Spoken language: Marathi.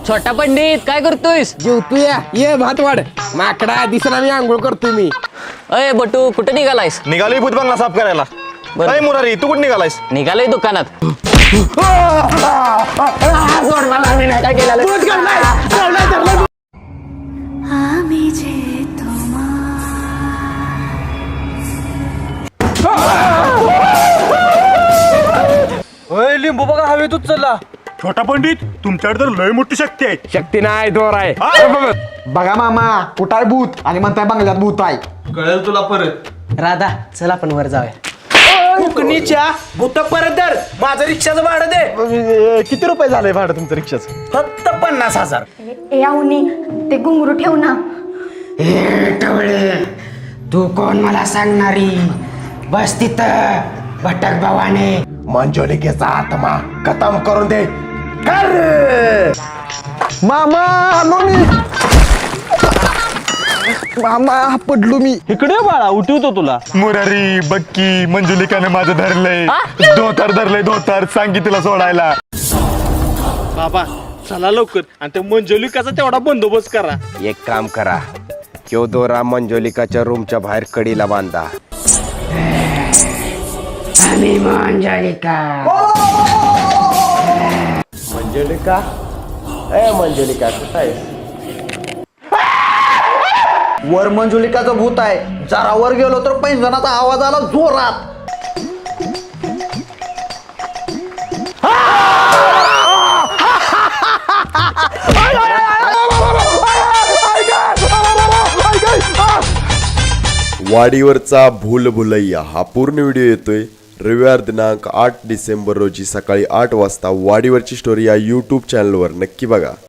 छोटा पंडित काय करतोयस? जेवतोया ये भात वाढ माकडा दिसला मी आंघोळ करतोय मी. अय बटू कुठे निघालायस? निघालोय भूत बंगला साफ करायला. बरं. अय मुरारी तू कुठे निघालायस? निघालोय दुकानात. लिंबू बघा हवेतच चला. छोटा पंडित तुमच्याकडे तर लय मोठी शक्ती आहे. शक्ती नाही दोर आहे. बघा मामा कुठं आहे भूत आणि म्हणताय बंगल्यात भूत आहे. कळेल तुला परत. राधा चल आपण वर जाऊया. कोकणीच्या भूत परत धर. माझं रिक्षाचं भाडं दे. किती रुपये झाले भाडं तुमचं रिक्षाचं? फक्त 50,000. ए आवनी ते घुंगरू ठेव ना. तू कोण मला सांगणारी? बस तिथं भटक भावाने. मंजोलिकेचा आत्मा खतम करून दे. कर मामा आलो मी. मामा पडलो मी. इकडे बाळा उठवतो तुला. मुरारी बक्की मंजुलिकाने माझं धरलंय. धोतर सांगी तिला सोडायला. बाबा चला लवकर आणि त्या मंजोलिकाचा तेवढा बंदोबस्त करा. एक काम करा तो दोरा मंजोलिकाच्या रूमच्या बाहेर कडीला बांधा. आम्ही मंजलिका. मंजोलिका ए मंजोलिका कुठं आहे? वर मंजुलिकाचं भूत आहे. जरा वर गेलो तर पैंजणाचा आवाज आला जोरात. वाडीवरचा भूलभुलैया हा पूर्ण व्हिडिओ येतोय रविवार दिनांक 8 डिसेंबर रोजी सकाळी 8 वाजता. वाडीवरची स्टोरी या यूट्यूब चॅनलवर नक्की बघा.